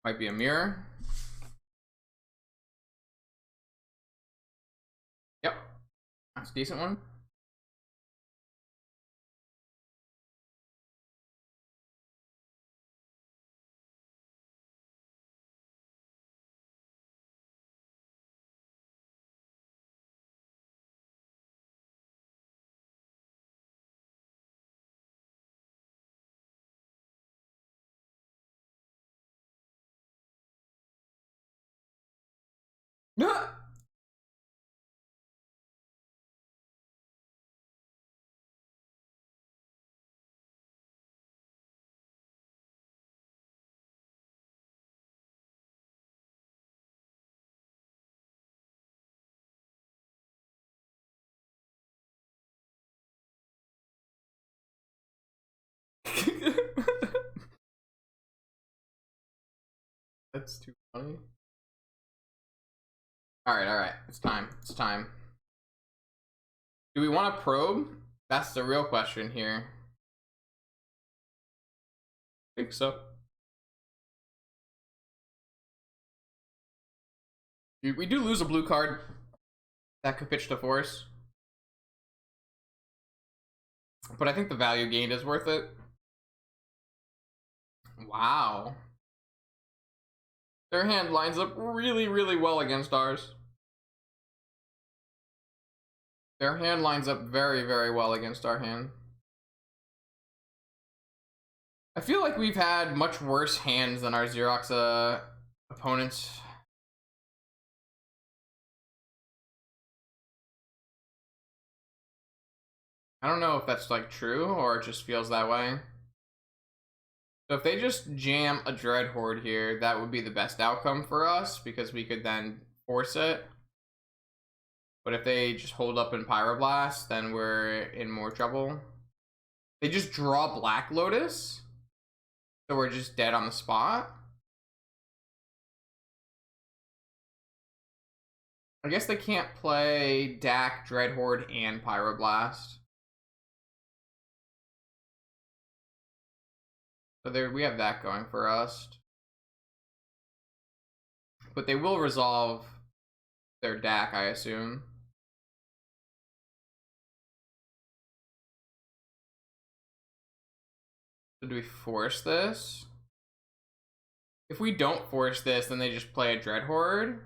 Might be a mirror. Yep. That's a decent one. That's too funny. Alright. It's time. It's time. Do we want to probe? That's the real question here. I think so. We do lose a blue card. That could pitch to force. But I think the value gained is worth it. Wow. Their hand lines up really, really well against ours. Their hand lines up very, very well against our hand. I feel like we've had much worse hands than our Xerox opponents. I don't know if that's like true or it just feels that way. So if they just jam a Dread Horde here, that would be the best outcome for us because we could then force it. But if they just hold up in Pyroblast, then we're in more trouble. They just draw Black Lotus, so we're just dead on the spot. I guess they can't play Dak, Dread Horde, and Pyroblast. So there, we have that going for us. But they will resolve their Dak, I assume. So do we force this? If we don't force this, then they just play a Dread Horde.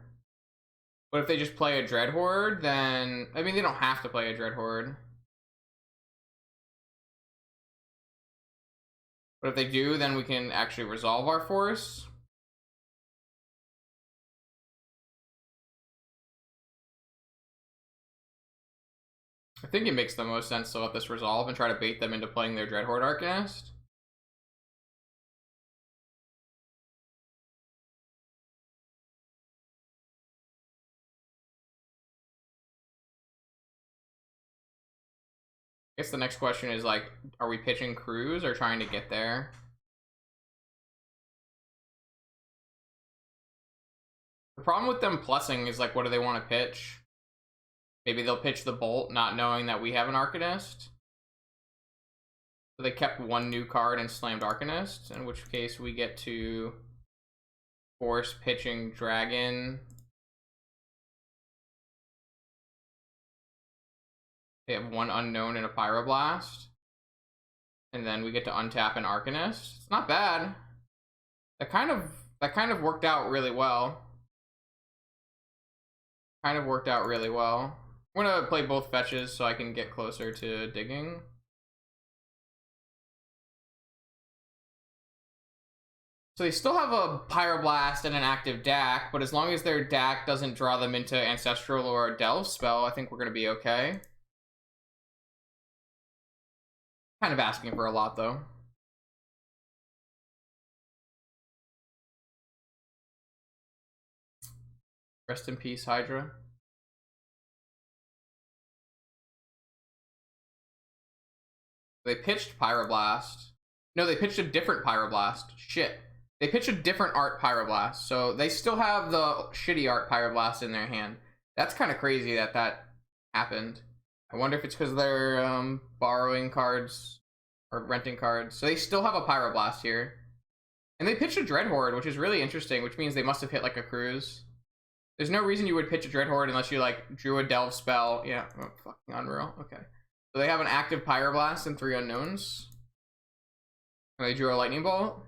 But if they just play a Dread Horde, then... I mean, they don't have to play a Dread Horde. But if they do, then we can actually resolve our force. I think it makes the most sense to let this resolve and try to bait them into playing their Dread Horde Arcanist. I guess the next question is like, are we pitching Cruise or trying to get there? The problem with them plussing is like, what do they want to pitch? Maybe they'll pitch the Bolt, not knowing that we have an Arcanist. So they kept one new card and slammed Arcanist, in which case we get to force pitching Dragon. They have one unknown and a Pyroblast. And then we get to untap an Arcanist. It's not bad. That kind of worked out really well. I'm gonna play both fetches so I can get closer to digging. So they still have a Pyroblast and an active Dak, but as long as their Dak doesn't draw them into Ancestral or a Delve spell, I think we're gonna be okay. Kind of asking for a lot, though. Rest in peace, Hydra. They pitched Pyroblast. No, they pitched a different Pyroblast. Shit. They pitched a different art Pyroblast. So they still have the shitty art Pyroblast in their hand. That's kind of crazy that that happened. I wonder if it's because they're borrowing cards or renting cards. So they still have a Pyroblast here. And they pitched a Dreadhorde, which is really interesting, which means they must have hit like a cruise. There's no reason you would pitch a Dreadhorde unless you like drew a Delve spell. Yeah, oh, fucking unreal. Okay. So they have an active Pyroblast and 3 unknowns. And they drew a Lightning Bolt.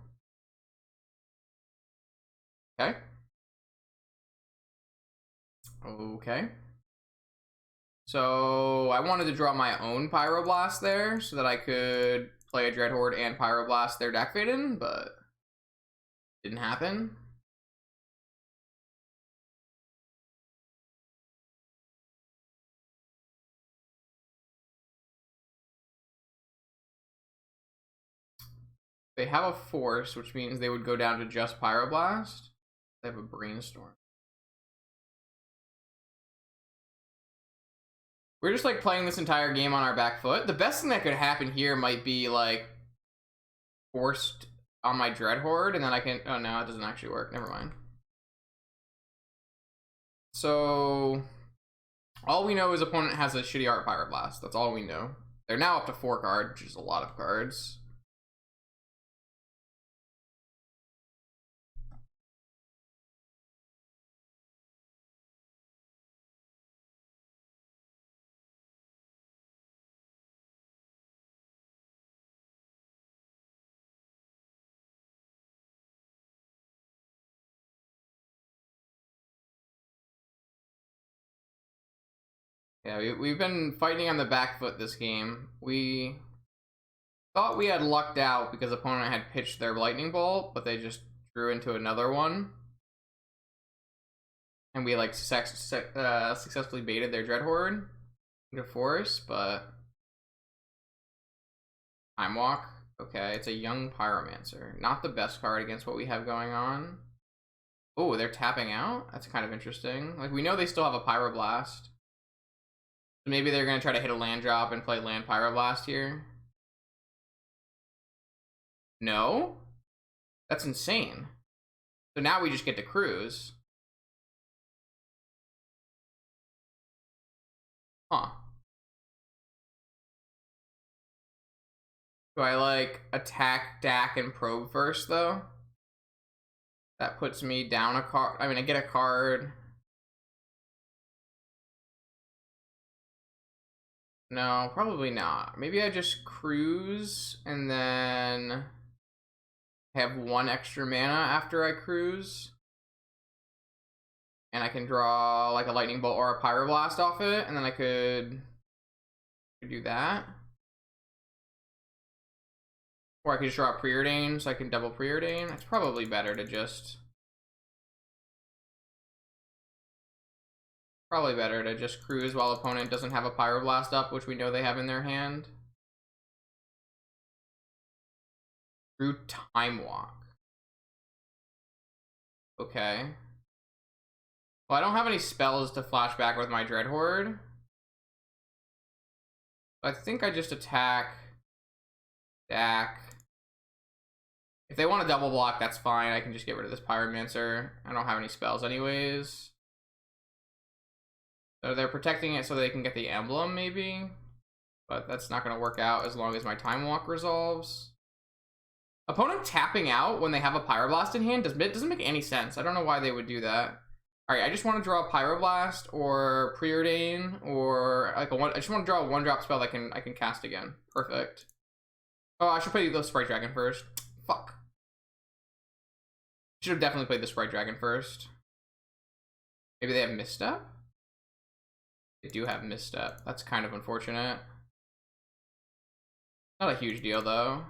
Okay. Okay. So I wanted to draw my own Pyroblast there so that I could play a Dreadhorde and Pyroblast their deck fade in, but didn't happen. They have a Force, which means they would go down to just Pyroblast. They have a Brainstorm. We're just like playing this entire game on our back foot. The best thing that could happen here might be like forced on my Dreadhorde, and then I can. Oh no, it doesn't actually work. Never mind. So all we know is opponent has a shitty art Pyroblast. That's all we know. They're now up to 4 cards, which is a lot of cards. Yeah, we've been fighting on the back foot this game. We thought we had lucked out because opponent had pitched their Lightning Bolt, but they just drew into another one. And we like successfully baited their Dreadhorde into Force, but Time Walk. Okay, it's a young Pyromancer. Not the best card against what we have going on. Oh, they're tapping out? That's kind of interesting. Like, we know they still have a Pyroblast. Maybe they're going to try to hit a land drop and play land Pyroblast here. No? That's insane. So now we just get to cruise. Huh. Do I like attack, DAC, and probe first though? That puts me down a card. I mean, I get a card. No, probably not. Maybe I just cruise and then have 1 extra mana after I cruise. And I can draw like a Lightning Bolt or a Pyroblast off it, and then I could do that. Or I could just draw a Preordain, so I can double Preordain. It's probably better to just... Probably better to just cruise while opponent doesn't have a Pyroblast up, which we know they have in their hand. Through Time Walk. Okay. Well, I don't have any spells to flash back with my Dreadhorde. I think I just attack DAC. If they want to double block, that's fine. I can just get rid of this Pyromancer. I don't have any spells anyways. So they're protecting it so they can get the emblem, maybe. But that's not going to work out as long as my Time Walk resolves. Opponent tapping out when they have a Pyroblast in hand doesn't make any sense. I don't know why they would do that. Alright, I just want to draw a Pyroblast or Preordain or like I just want to draw a 1-drop spell that I can cast again. Perfect. Oh, I should play the Sprite Dragon first. Fuck. Should have definitely played the Sprite Dragon first. Maybe they have Misstep? They do have Misstep. That's kind of unfortunate. Not a huge deal though.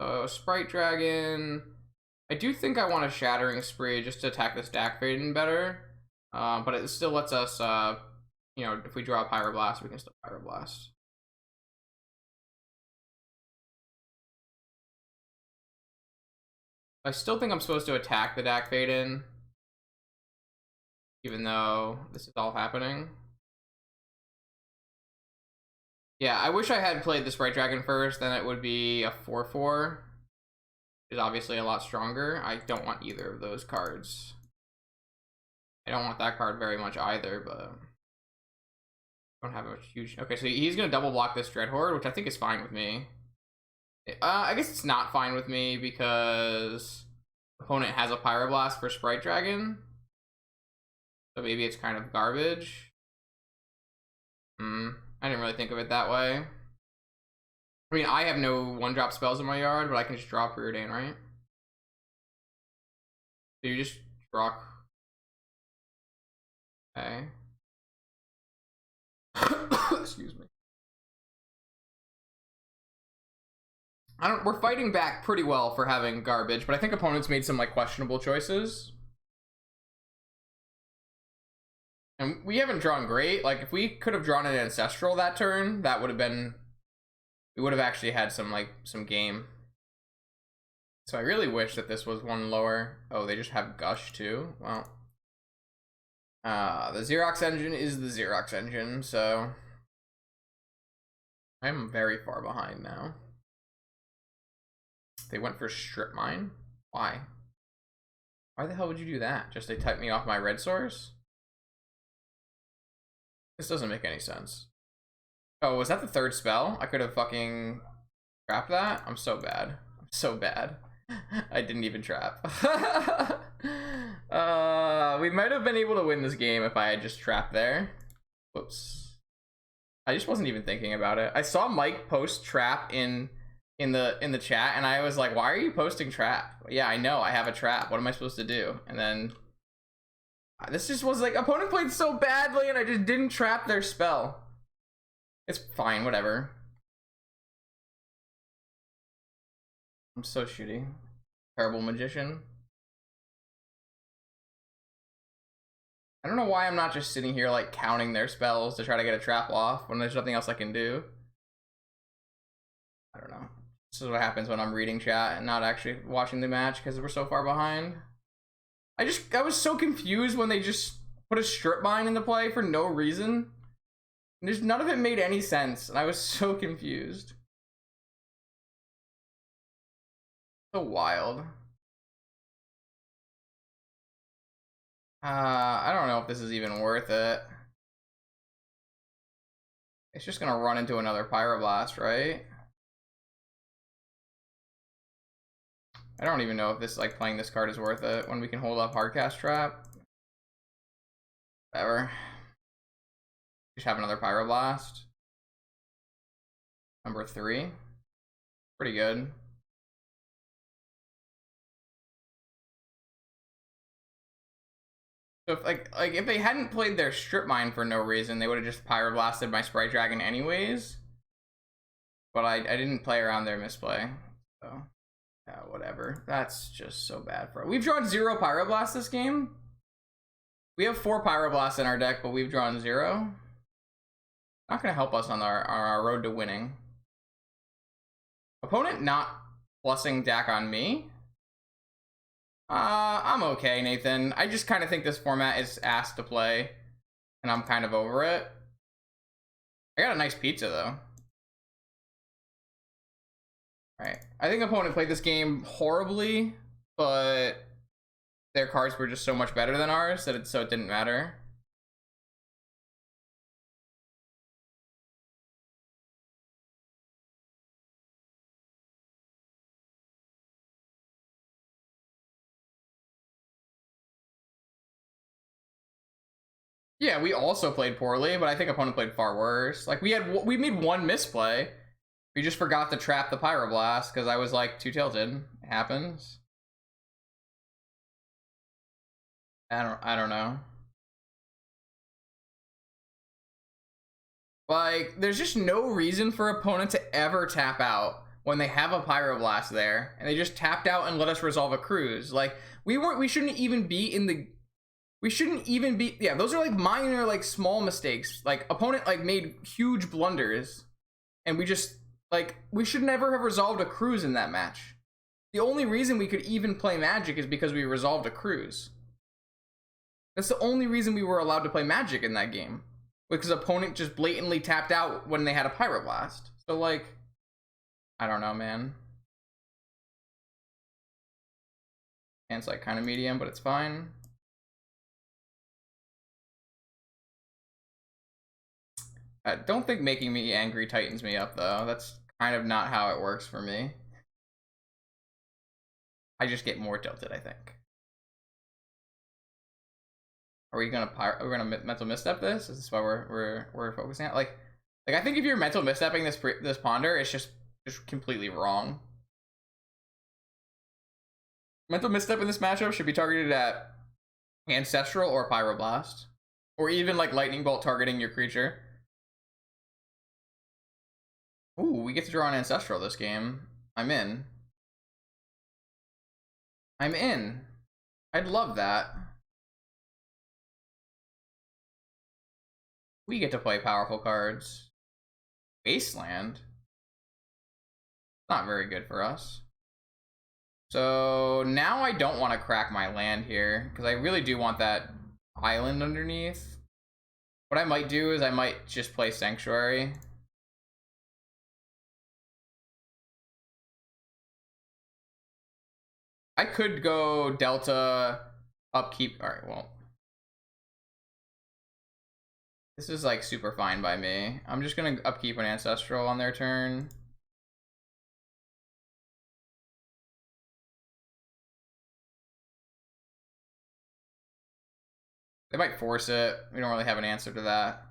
So Sprite Dragon. I do think I want a Shattering Spree just to attack this DAC Faden better. But it still lets us, you know, if we draw a Pyroblast, we can still Pyroblast. I still think I'm supposed to attack the DAC Faden, even though this is all happening. Yeah, I wish I had played the Sprite Dragon first, then it would be a 4/4. Is obviously a lot stronger. I don't want either of those cards. I don't want that card very much either, but I don't have a huge... Okay, so he's going to double block this Dreadhorde, which I think is fine with me. I guess it's not fine with me because Opponent has a Pyroblast for Sprite Dragon. So maybe it's kind of garbage. I didn't really think of it that way. I mean, I have no one-drop spells in my yard, but I can just draw Preordain, right? So you just draw. Okay. Excuse me. We're fighting back pretty well for having garbage, but I think opponents made some like questionable choices. And we haven't drawn great. Like if we could have drawn an ancestral that turn, that would have been, we would have actually had some game. So I really wish that this was one lower. Oh, they just have Gush too. Well, the Xerox engine is the Xerox engine, so I'm very far behind now. They went for Strip Mine. Why? Why the hell would you do that? Just they type me off my red source? This doesn't make any sense. Oh, was that the third spell? I could have fucking trapped that? I'm so bad. I'm so bad. I didn't even trap. We might have been able to win this game if I had just trapped there. Whoops. I just wasn't even thinking about it. I saw Mike post trap in the chat, and I was like, why are you posting trap? Yeah, I know, I have a trap. What am I supposed to do? And then this just was like, opponent played so badly and I just didn't trap their spell. It's fine, whatever. I'm so shitty. Terrible magician. I don't know why I'm not just sitting here like counting their spells to try to get a trap off when there's nothing else I can do. I don't know. This is what happens when I'm reading chat and not actually watching the match because we're so far behind. I was so confused when they just put a Strip Mine into play for no reason. None of it made any sense, and I was so confused. So wild. I don't know if this is even worth it. It's just gonna run into another Pyroblast, right? I don't even know if this, like, playing this card is worth it when we can hold up Hardcast Trap. Whatever. Just have another Pyroblast. Number 3. Pretty good. So if if they hadn't played their Strip Mine for no reason, they would have just Pyroblasted my Sprite Dragon anyways. But I didn't play around their misplay. So yeah, whatever. That's just so bad for us. We've drawn 0 Pyroblasts this game. We have 4 Pyroblasts in our deck, but we've drawn 0. Not gonna help us on our road to winning. Opponent not plussing Dak on me. I'm okay, Nathan. I just kind of think this format is ass to play, and I'm kind of over it. I got a nice pizza though. Alright, I think opponent played this game horribly, but their cards were just so much better than ours that it didn't matter. Yeah, we also played poorly, but I think opponent played far worse. Like we made one misplay. We just forgot to trap the Pyroblast because I was like too tilted. It happens. I don't know. Like, there's just no reason for opponent to ever tap out when they have a Pyroblast there, and they just tapped out and let us resolve a cruise. Like, we shouldn't even be in the, yeah, those are like minor, like small mistakes. Like, opponent like made huge blunders, and we just, like, we should never have resolved a cruise in that match. The only reason we could even play Magic is because we resolved a cruise. That's the only reason we were allowed to play Magic in that game. Because opponent just blatantly tapped out when they had a Pyroblast. So, like, I don't know, man. And it's like kind of medium, but it's fine. I don't think making me angry tightens me up, though. That's kind of not how it works for me. I just get more tilted, I think. Are we gonna mental misstep this? Is this why we're focusing on? Like I think if you're mental misstepping this ponder, it's just completely wrong. Mental misstep in this matchup should be targeted at Ancestral or Pyroblast, or even like Lightning Bolt targeting your creature. Ooh, we get to draw an Ancestral this game. I'm in. I'm in. I'd love that. We get to play powerful cards. Wasteland. Not very good for us. So now I don't want to crack my land here, because I really do want that island underneath. What I might do is I might just play Sanctuary. I could go Delta, upkeep. Alright, well. This is like super fine by me. I'm just gonna upkeep an Ancestral on their turn. They might force it. We don't really have an answer to that.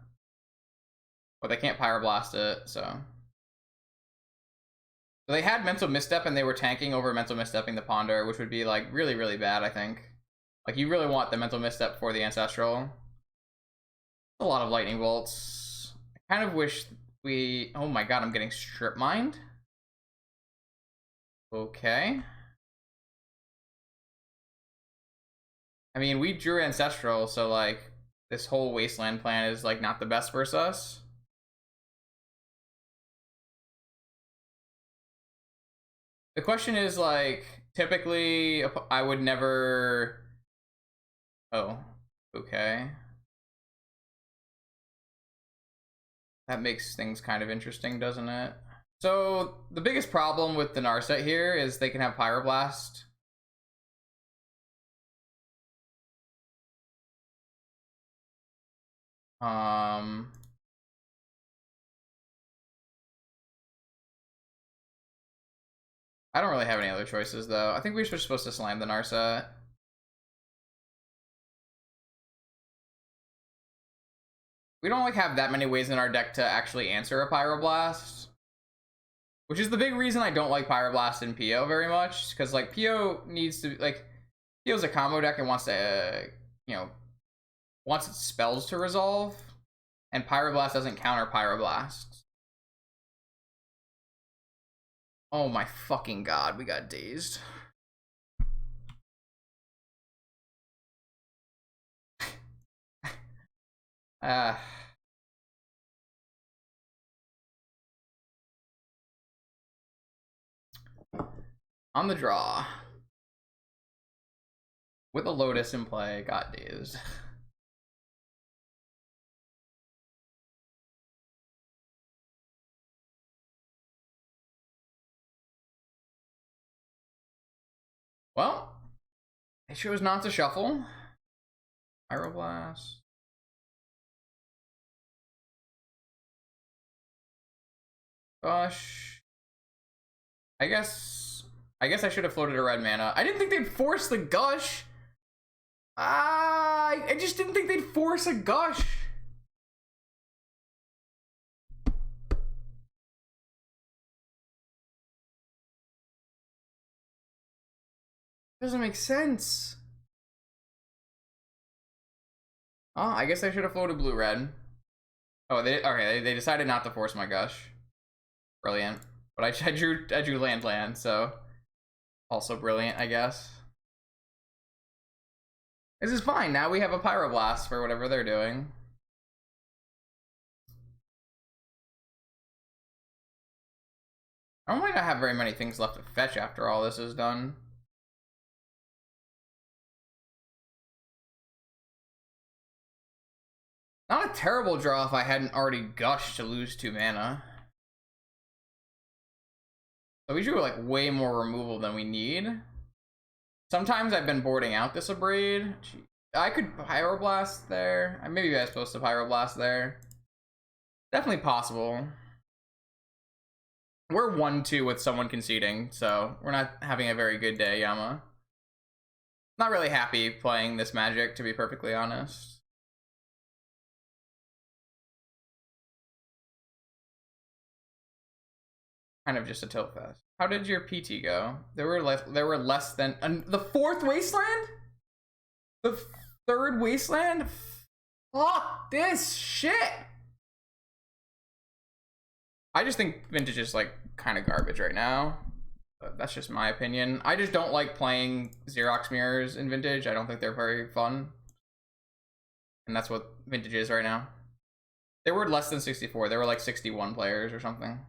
But they can't Pyroblast it, so. So they had Mental Misstep and they were tanking over Mental Misstepping the Ponder, which would be like really, really bad, I think. Like you really want the Mental Misstep for the Ancestral. A lot of Lightning Bolts. I kind of wish we... Oh my god, I'm getting Strip Mined. Okay. I mean, we drew Ancestral, so like this whole Wasteland plan is like not the best versus us. The question is like, typically I would never... Oh, okay. That makes things kind of interesting, doesn't it? So the biggest problem with the Narset here is they can have Pyroblast. I don't really have any other choices though. I think we're just supposed to slam the Narset. We don't like have that many ways in our deck to actually answer a Pyroblast, which is the big reason I don't like Pyroblast in PO very much, because like PO needs to like PO's a combo deck and wants to you know, wants its spells to resolve, and Pyroblast doesn't counter Pyroblast. Oh my fucking god, we got dazed. On the draw. With a Lotus in play, got dazed. Well, I chose not to shuffle. Pyroblast. Gosh. I guess I should have floated a red mana. I didn't think they'd force the Gush. I just didn't think they'd force a Gush. Doesn't make sense. Oh, I guess I should have floated blue red. Oh, they decided not to force my Gush. Brilliant. But I drew land, so also brilliant, I guess. This is fine. Now we have a Pyroblast for whatever they're doing. I might not have very many things left to fetch after all this is done. Not a terrible draw if I hadn't already gushed to lose 2 mana. So we drew like way more removal than we need. Sometimes I've been boarding out this Abrade. I could Pyroblast there. Maybe I was supposed to Pyroblast there. Definitely possible. We're 1-2 with someone conceding, so we're not having a very good day, Yama. Not really happy playing this Magic, to be perfectly honest. Kind of just a tilt fest. How did your PT go? There were less than the 4th Wasteland? The 3rd Wasteland? Fuck this shit! I just think Vintage is like kind of garbage right now. But that's just my opinion. I just don't like playing Xerox mirrors in Vintage. I don't think they're very fun. And that's what Vintage is right now. They were less than 64. They were like 61 players or something.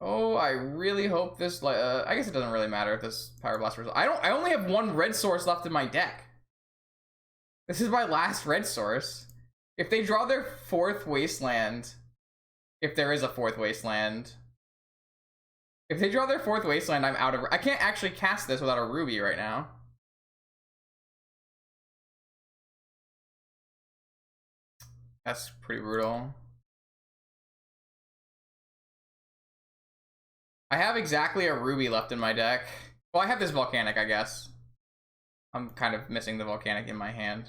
Oh, I really hope this, I guess it doesn't really matter if this Pyro Blast was, I only have 1 red source left in my deck. This is my last red source. If they draw their 4th Wasteland, if there is a 4th Wasteland, if they draw their 4th Wasteland, I'm out of, I can't actually cast this without a Ruby right now. That's pretty brutal. I have exactly a Ruby left in my deck. Well, I have this Volcanic, I guess. I'm kind of missing the Volcanic in my hand.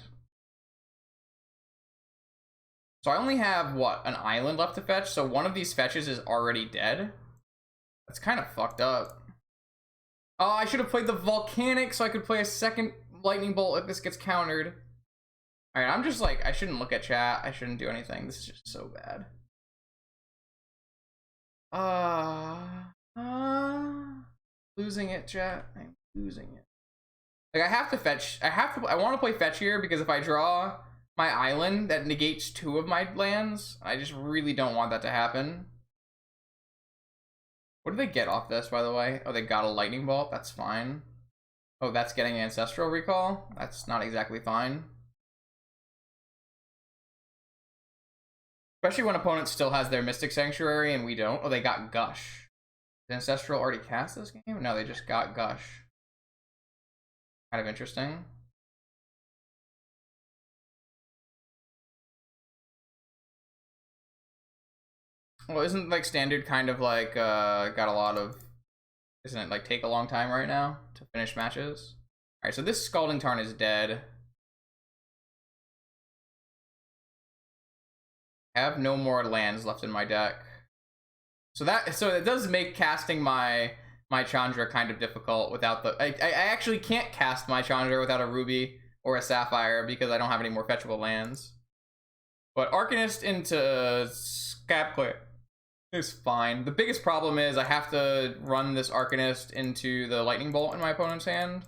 So I only have, what, an island left to fetch? So one of these fetches is already dead? That's kind of fucked up. Oh, I should have played the Volcanic so I could play a 2nd Lightning Bolt if this gets countered. Alright, I'm just like, I shouldn't look at chat. I shouldn't do anything. This is just so bad. Losing it, chat. I'm losing it. Like, I have to fetch. I want to play fetch here because if I draw my island, that negates 2 of my lands. I just really don't want that to happen. What do they get off this, by the way? Oh, they got a Lightning Bolt. That's fine. Oh, that's getting Ancestral Recall. That's not exactly fine. Especially when opponents still has their Mystic Sanctuary and we don't. Oh, they got Gush. Did Ancestral already cast this game? No, they just got Gush. Kind of interesting. Well, isn't like standard kind of like got a lot of, isn't it like take a long time right now to finish matches? Alright, so this Scalding Tarn is dead. I have no more lands left in my deck. So it does make casting my Chandra kind of difficult without the, I actually can't cast my Chandra without a Ruby or a Sapphire because I don't have any more fetchable lands. But Arcanist into Scapclip is fine. The biggest problem is I have to run this Arcanist into the Lightning Bolt in my opponent's hand.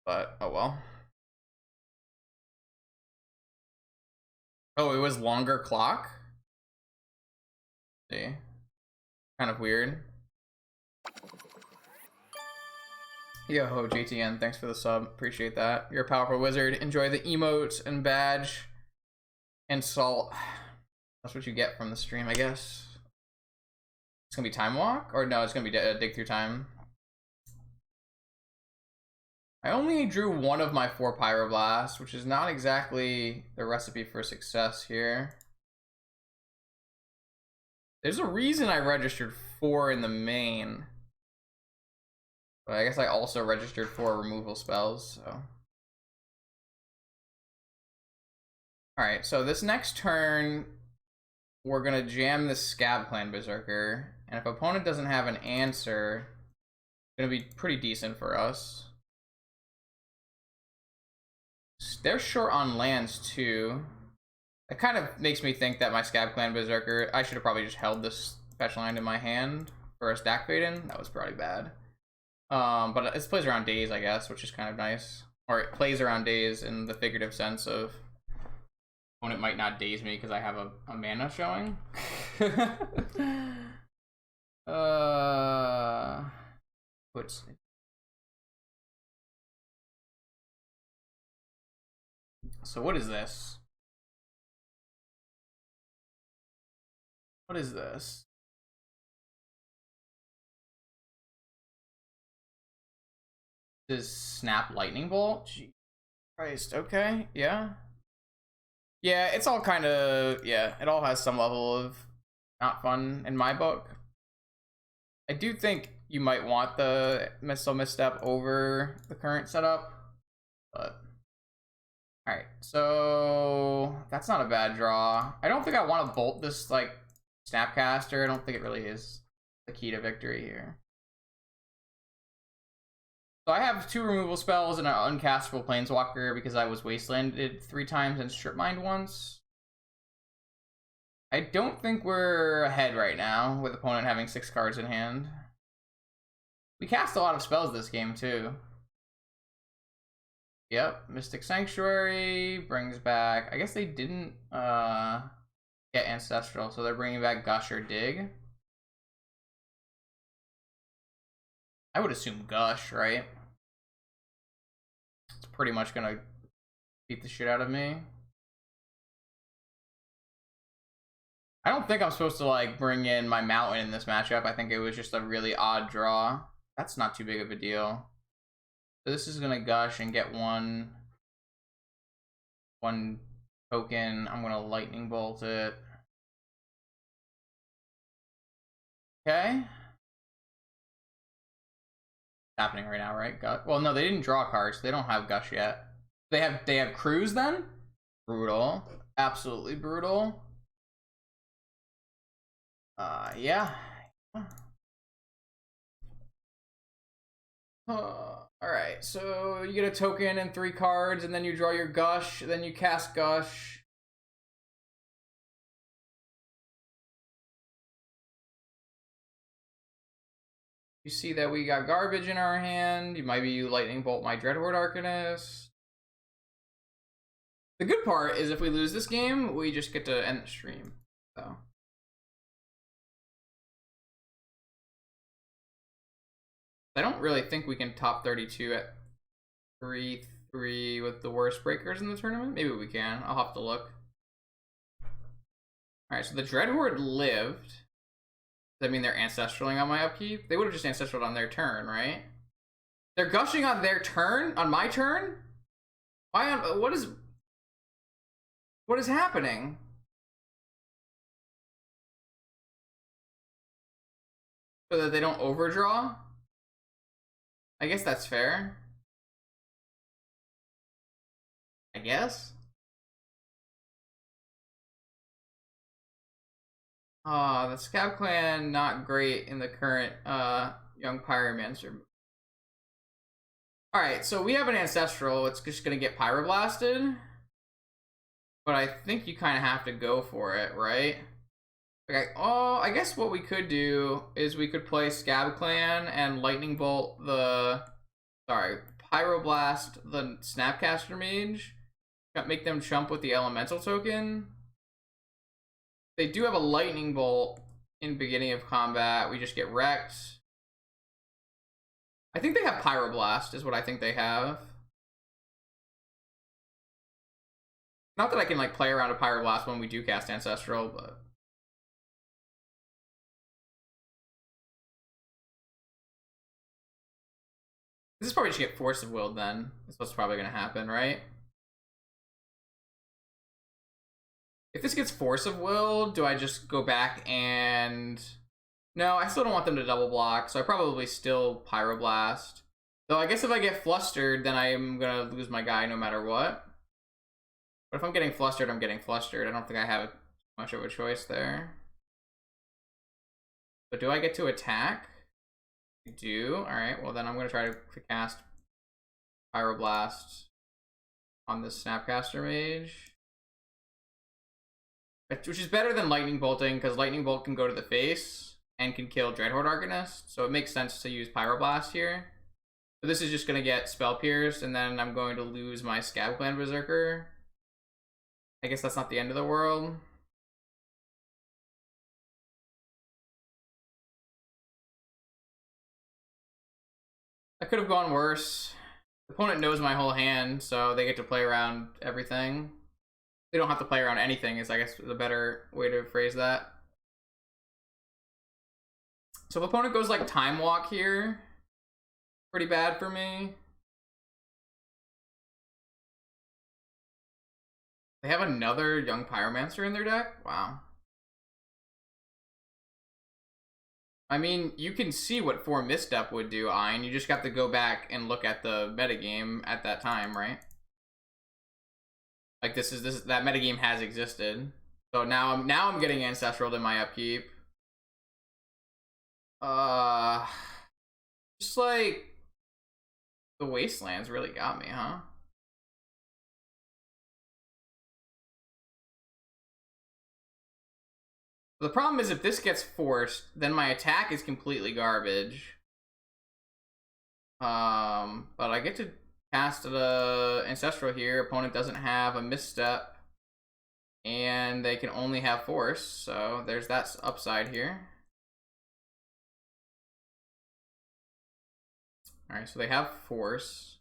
But, oh well. Oh, it was longer clock? See. Kind of weird. Yo, JTN, thanks for the sub. Appreciate that. You're a powerful wizard. Enjoy the emotes and badge and salt. That's what you get from the stream, I guess. It's gonna be Time Walk? Or no, it's gonna be Dig Through Time. I only drew 1 of my 4 Pyroblasts, which is not exactly the recipe for success here. There's a reason I registered 4 in the main. But I guess I also registered 4 removal spells, so. Alright, so this next turn, we're gonna jam this Scab Clan Berserker. And if opponent doesn't have an answer, it's gonna be pretty decent for us. They're short on lands too. It kind of makes me think that my Scab Clan Berserker, I should have probably just held this special land in my hand for a stack fade in. That was probably bad. But it plays around days, I guess, which is kind of nice. Or it plays around days in the figurative sense of opponent might not daze me because I have a mana showing. What's so what is this? What is this? This is Snap Lightning Bolt? Jeez Christ, okay, yeah. Yeah, it's all kind of, yeah, it all has some level of not fun in my book. I do think you might want the missile misstep over the current setup, but all right, so that's not a bad draw. I don't think I want to bolt this like Snapcaster. I don't think it really is the key to victory here. So I have 2 removal spells and an uncastable Planeswalker because I was wastelanded 3 times and strip mined once. I don't think we're ahead right now with opponent having 6 cards in hand. We cast a lot of spells this game too. Yep, Mystic Sanctuary brings back, I guess they didn't get Ancestral, so they're bringing back Gush or Dig. I would assume Gush, right? It's pretty much gonna beat the shit out of me. I don't think I'm supposed to like bring in my Mountain in this matchup. I think it was just a really odd draw. That's not too big of a deal. So this is gonna Gush and get one token. I'm gonna Lightning Bolt it. Okay. Happening right now, right? Well, no, they didn't draw cards. So they don't have Gush yet. They have Cruise then? Brutal. Absolutely brutal. Yeah. Alright, so you get a token and 3 cards, and then you draw your Gush, then you cast Gush. You see that we got garbage in our hand. Maybe you Lightning Bolt my Dreadhorde Arcanist. The good part is if we lose this game, we just get to end the stream. So I don't really think we can top 32 at 3-3 with the worst breakers in the tournament. Maybe we can. I'll have to look. Alright, so the Dreadhorde lived. Does that mean they're Ancestraling on my upkeep? They would have just Ancestraled on their turn, right? They're Gushing on their turn? On my turn? Why on... What is happening? So that they don't overdraw? I guess that's fair. I guess. The Scab Clan not great in the current Young Pyromancer. Alright, so we have an Ancestral. It's just gonna get Pyroblasted. But I think you kind of have to go for it, right? Okay, I guess what we could do is we could play Scab Clan and Lightning Bolt the... Sorry, Pyroblast the Snapcaster Mage. Make them chump with the Elemental token. They do have a Lightning Bolt in beginning of combat. We just get wrecked. I think they have Pyroblast is what I think they have. Not that I can like play around a Pyroblast when we do cast Ancestral, but... This is probably just get Force of Will then. That's what's probably going to happen, right? If this gets Force of Will, do I just go back and... No, I still don't want them to double block, so I probably still Pyroblast. Though I guess if I get Flustered, then I'm going to lose my guy no matter what. But if I'm getting Flustered, I'm getting Flustered. I don't think I have much of a choice there. But do I get to attack? I do. Alright, well then I'm going to try to cast Pyroblast on this Snapcaster Mage. Which is better than Lightning Bolting, because Lightning Bolt can go to the face and can kill Dreadhorde Arcanist. So it makes sense to use Pyroblast here. So this is just going to get Spell Pierced, and then I'm going to lose my Scab Clan Berserker. I guess that's not the end of the world. That could have gone worse. The opponent knows my whole hand, so they get to play around everything. They don't have to play around anything is, I guess, the better way to phrase that. So if opponent goes like Time Walk here, pretty bad for me. They have another young Pyromancer in their deck? Wow. I mean, you can see what 4 Misstep would do, Ein. You just got to go back and look at the metagame at that time, right? Like this that metagame has existed. So now I'm getting Ancestral in my upkeep. Just like the Wastelands really got me, huh? The problem is if this gets forced, then my attack is completely garbage. But I get to cast the Ancestral here. Opponent doesn't have a Misstep. And they can only have Force, so there's that upside here. Alright, so they have Force.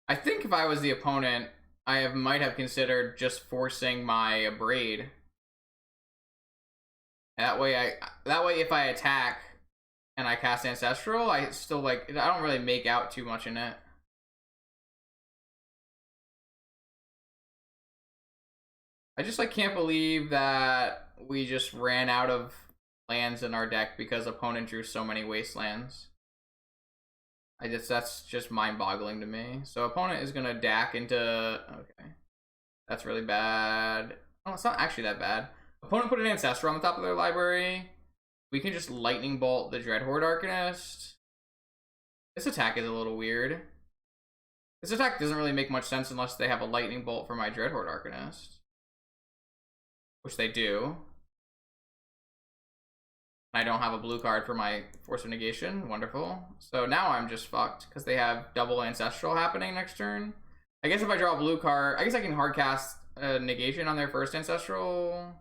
I think if I was the opponent, I might have considered just forcing my Abrade. That way if I attack and I cast Ancestral, I still like I don't really make out too much in it. I just like can't believe that we just ran out of lands in our deck because opponent drew so many Wastelands. That's just mind-boggling to me. So opponent is gonna DAC into okay. That's really bad. Oh, it's not actually that bad. Opponent put an Ancestor on the top of their library. We can just Lightning Bolt the Dreadhorde Arcanist. This attack is a little weird. This attack doesn't really make much sense unless they have a Lightning Bolt for my Dreadhorde Arcanist. Which they do. I don't have a blue card for my Force of Negation. Wonderful. So now I'm just fucked because they have double Ancestral happening next turn. I guess if I draw a blue card, I guess I can hardcast a Negation on their first Ancestral.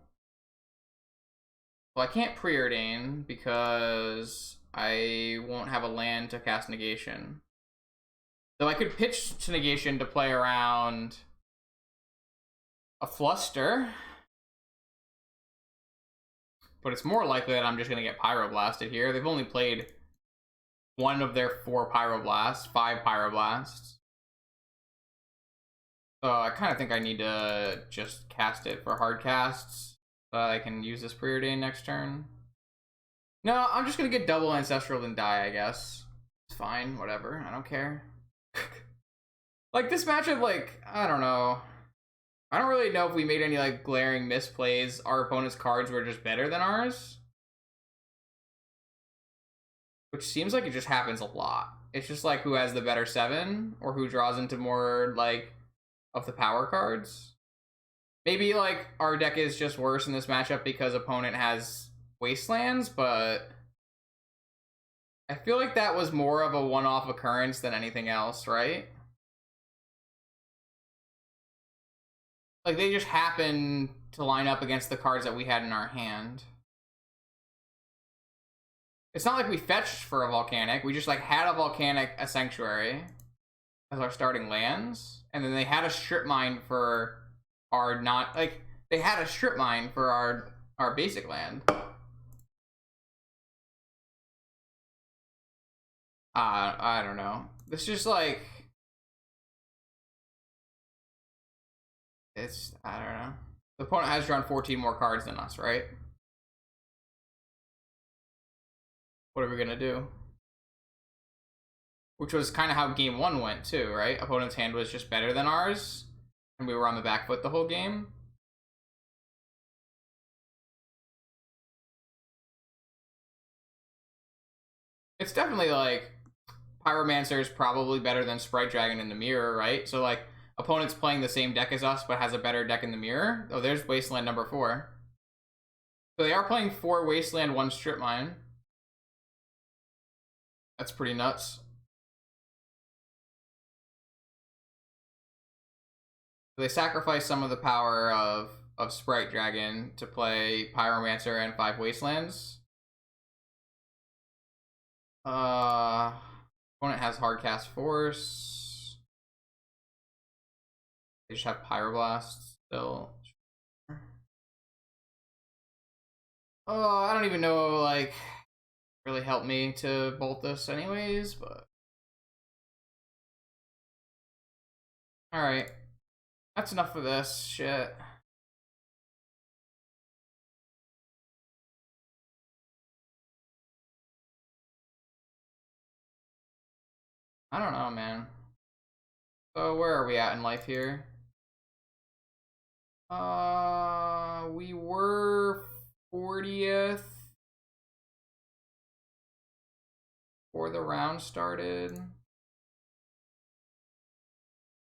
Well, I can't Preordain because I won't have a land to cast Negation. So I could pitch to Negation to play around a Fluster. But it's more likely that I'm just going to get Pyroblasted here. They've only played one of their 4 Pyroblasts, 5 Pyroblasts. So I kind of think I need to just cast it for hard casts so I can use this Preordain next turn. No, I'm just going to get double Ancestral and die, I guess. It's fine, whatever. I don't care. Like, this matchup, like, I don't know. I don't really know if we made any, like, glaring misplays. Our opponent's cards were just better than ours. Which seems like it just happens a lot. It's just, like, who has the better 7, or who draws into more, like, of the power cards. Maybe, like, our deck is just worse in this matchup because opponent has Wastelands, but I feel like that was more of a one-off occurrence than anything else, right? Like, they just happen to line up against the cards that we had in our hand. It's not like we fetched for a Volcanic. We just, like, had a Volcanic, a Sanctuary as our starting lands. And then they had a Strip Mine for our not... Like, they had a Strip Mine for our basic land. I don't know. It's just, like... It's, I don't know. The opponent has drawn 14 more cards than us, right? What are we gonna do? Which was kind of how game 1 went too, right? Opponent's hand was just better than ours, and we were on the back foot the whole game. It's definitely like Pyromancer is probably better than Sprite Dragon in the mirror, right? So like opponent's playing the same deck as us but has a better deck in the mirror. Oh, there's Wasteland number 4. So they are playing 4 Wasteland, 1 Strip Mine. That's pretty nuts. They sacrifice some of the power of Sprite Dragon to play Pyromancer and 5 Wastelands. Opponent has Hardcast Force. They just have Pyroblast still. Oh, I don't even know, like, really help me to bolt this anyways, but... Alright. That's enough for this shit. I don't know, man. So where are we at in life here? We were 40th before the round started.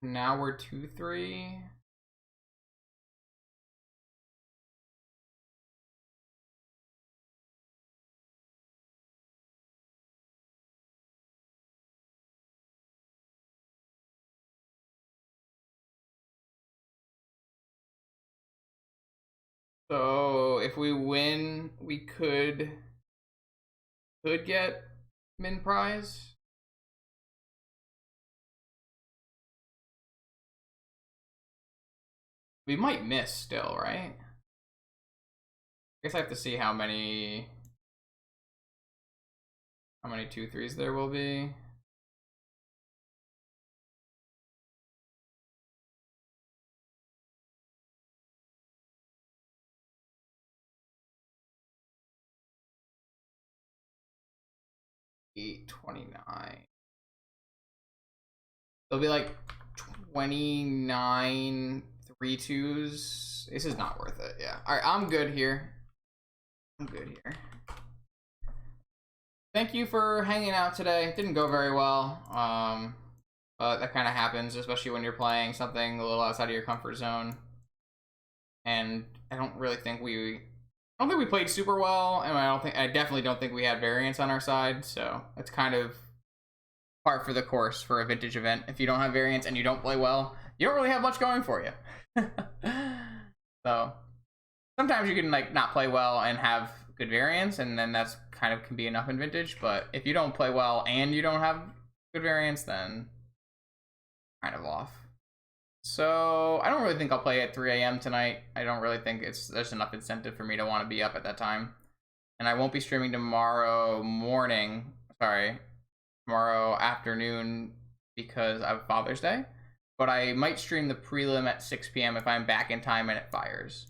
Now we're 2-3. So if we win, we could get min prize. We might miss still, right? I guess I have to see how many 2-3s there will be. $8.29. There'll be like 29 3-2s. This is not worth it. Yeah. All right, I'm good here. Thank you for hanging out today. It didn't go very well. But that kind of happens, especially when you're playing something a little outside of your comfort zone. And I don't think we played super well, and I definitely don't think we had variance on our side. So it's kind of par for the course for a vintage event. If you don't have variance and you don't play well, you don't really have much going for you. So sometimes you can like not play well and have good variance, and then that's kind of can be enough in vintage. But if you don't play well and you don't have good variance, then kind of off. So I don't really think I'll play at 3 a.m. tonight. I don't really think there's enough incentive for me to want to be up at that time. And I won't be streaming tomorrow morning. Sorry, tomorrow afternoon because of Father's Day. But I might stream the prelim at 6 p.m. if I'm back in time and it fires.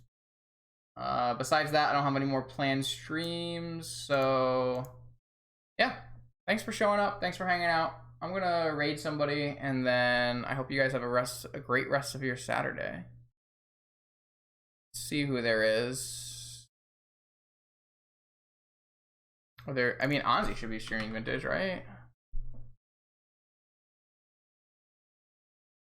Besides that, I don't have any more planned streams. So yeah, thanks for showing up. Thanks for hanging out. I'm gonna raid somebody, and then I hope you guys have a great rest of your Saturday. Let's see who there is. I mean, Ozzy should be streaming vintage, right?